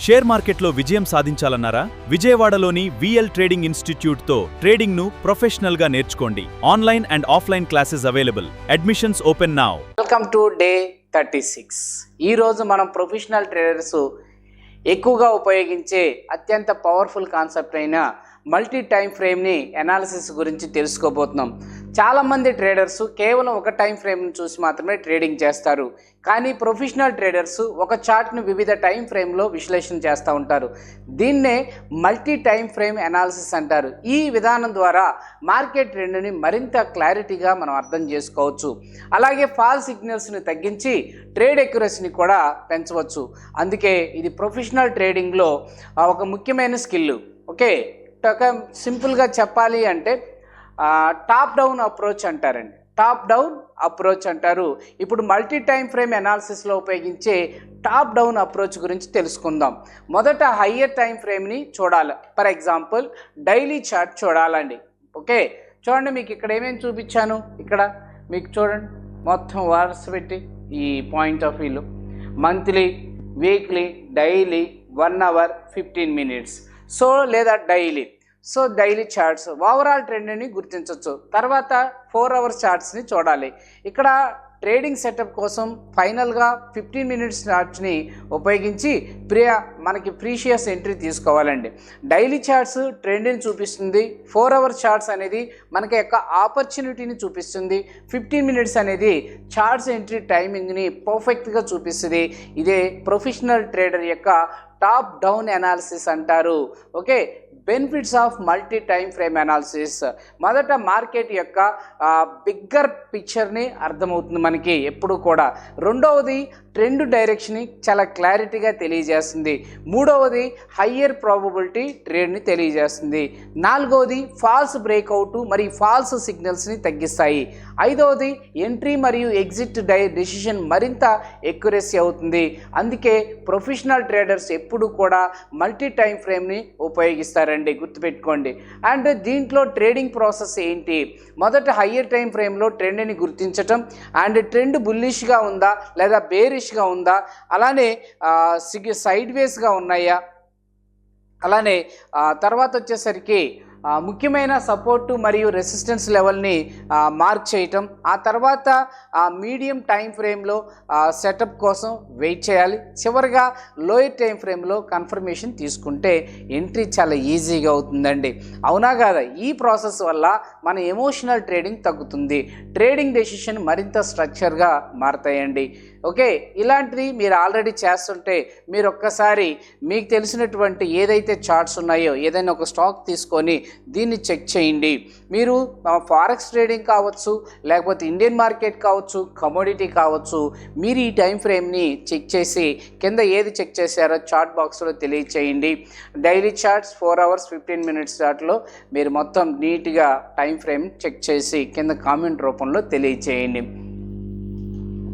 Share మార్కెట్లో విజయం సాధించాలన్నారా? విజయవాడలోని విఎల్ ట్రేడింగ్ ఇన్స్టిట్యూట్తో ట్రేడింగ్ను ప్రొఫెషనల్గా నేర్చుకోండి. Online and offline classes available. Admissions open now. Welcome to day 36. ఈరోజు మనం ప్రొఫెషనల్ ట్రేడర్స్ ఎక్కువగా ఉపయోగించే అత్యంత పవర్ఫుల్ కాన్సెప్ట్ అయిన మల్టీ టైం ఫ్రేమ్ని అనాలిసిస్ గురించి తెలుసుకోబోతున్నాం. చాలామంది ట్రేడర్స్ కేవలం ఒక టైం ఫ్రేమ్ని చూసి మాత్రమే ట్రేడింగ్ చేస్తారు. కానీ ప్రొఫెషనల్ ట్రేడర్స్ ఒక చార్ట్ను వివిధ టైం ఫ్రేమ్లో విశ్లేషణ చేస్తూ ఉంటారు. దీన్నే మల్టీ టైం ఫ్రేమ్ అనాలిసిస్ అంటారు. ఈ విధానం ద్వారా మార్కెట్ ట్రెండ్ని మరింత క్లారిటీగా మనం అర్థం చేసుకోవచ్చు. అలాగే ఫాల్ సిగ్నల్స్ని తగ్గించి ట్రేడ్ ఎక్యురసీని కూడా పెంచవచ్చు. అందుకే ఇది ప్రొఫెషనల్ ట్రేడింగ్లో ఒక ముఖ్యమైన స్కిల్. ఓకే, సింపుల్గా చెప్పాలి అంటే టాప్ డౌన్ అప్రోచ్ అంటారండి. టాప్ డౌన్ అప్రోచ్ అంటారు. ఇప్పుడు మల్టీ టైం ఫ్రేమ్ అనాలిసిస్లో ఉపయోగించే టాప్ డౌన్ అప్రోచ్ గురించి తెలుసుకుందాం. మొదట హయ్యర్ టైం ఫ్రేమ్ని చూడాలి. ఫర్ ఎగ్జాంపుల్ డైలీ చార్ట్ చూడాలండి. ఓకే, చూడండి, మీకు ఇక్కడ ఏమేమి చూపించాను. ఇక్కడ మీకు చూడండి, మొత్తం వార్స్ పెట్టి ఈ పాయింట్ ఆఫ్ వ్యూలో monthly, weekly, daily, 1 hour 15 minutes so లేదా daily. So daily charts overall ట్రెండ్ని గుర్తించవచ్చు. తర్వాత 4 hour చార్ట్స్ని చూడాలి. ఇక్కడ ట్రేడింగ్ సెటప్ కోసం ఫైనల్గా 15 minutes చార్ట్ని ఉపయోగించి మనకి ప్రీషియస్ ఎంట్రీ తీసుకోవాలండి. డైలీ చార్ట్స్ ట్రెండ్ని చూపిస్తుంది. 4 hour చార్ట్స్ అనేది మనకి యొక్క ఆపర్చునిటీని చూపిస్తుంది. 15 minutes అనేది చార్ట్స్ ఎంట్రీ టైమింగ్ని పర్ఫెక్ట్గా చూపిస్తుంది. ఇదే ప్రొఫెషనల్ ట్రేడర్ యొక్క టాప్ డౌన్ అనాలిసిస్ అంటారు. Okay, benefits of multi time frame analysis. మొదట మార్కెట్ యొక్క బిగ్గర్ పిక్చర్ని అర్థమవుతుంది మనకి ఎప్పుడు కూడా. రెండవది ట్రెండ్ డైరెక్షన్ని చాలా క్లారిటీగా తెలియజేస్తుంది. మూడవది హయ్యర్ ప్రాబబిలిటీ ట్రేడ్ని తెలియజేస్తుంది. నాలుగవది ఫాల్స్ బ్రేక్అవుట్ మరియు ఫాల్స్ సిగ్నల్స్ని తగ్గిస్తాయి. ఐదవది ఎంట్రీ మరియు ఎగ్జిట్ డెసిషన్ మరింత ఎక్యురసీ అవుతుంది. అందుకే ప్రొఫెషనల్ ట్రేడర్స్ ఎప్పుడు కూడా మల్టీ టైం ఫ్రేమ్ని ఉపయోగిస్తారండి, గుర్తుపెట్టుకోండి. అండ్ దీంట్లో ట్రేడింగ్ ప్రాసెస్ ఏంటి? మొదట హయ్యర్ టైం ఫ్రేమ్లో ట్రెండ్ని గుర్తించటం, అండ్ ట్రెండ్ బుల్లిష్గా ఉందా లేదా బేరిష్గా ఉందా, అలానే సైడ్ వేస్గా ఉన్నాయా, అలానే తర్వాత వచ్చేసరికి ముఖ్యమైన సపోర్టు మరియు రెసిస్టెన్స్ లెవెల్ని మార్క్ చేయటం. ఆ తర్వాత మీడియం టైం ఫ్రేమ్లో సెటప్ కోసం వెయిట్ చేయాలి. చివరిగా లోయర్ టైం ఫ్రేమ్లో కన్ఫర్మేషన్ తీసుకుంటే ఎంట్రీ చాలా ఈజీగా అవుతుందండి. అవునా కాదా? ఈ ప్రాసెస్ వల్ల మన ఎమోషనల్ ట్రేడింగ్ తగ్గుతుంది. ట్రేడింగ్ డెసిషన్ మరింత స్ట్రక్చర్గా మారతాయండి. ఓకే, ఇలాంటిది మీరు ఆల్రెడీ చేస్తుంటే మీరు ఒక్కసారి మీకు తెలిసినటువంటి ఏదైతే చార్ట్స్ ఉన్నాయో ఏదైనా ఒక స్టాక్ తీసుకొని దీన్ని చెక్ చేయండి. మీరు ఫారెక్స్ ట్రేడింగ్ కావచ్చు, లేకపోతే ఇండియన్ మార్కెట్ కావచ్చు, కమోడిటీ కావచ్చు, మీరు ఈ టైం ఫ్రేమ్ని చెక్ చేసి కింద ఏది చెక్ చేశారో చార్ట్ బాక్స్లో తెలియచేయండి. డైలీ చార్ట్స్ 4 hours 15 minutes చార్ట్లో మీరు మొత్తం నీట్గా టైం ఫ్రేమ్ చెక్ చేసి కింద కామెంట్ రూపంలో తెలియచేయండి.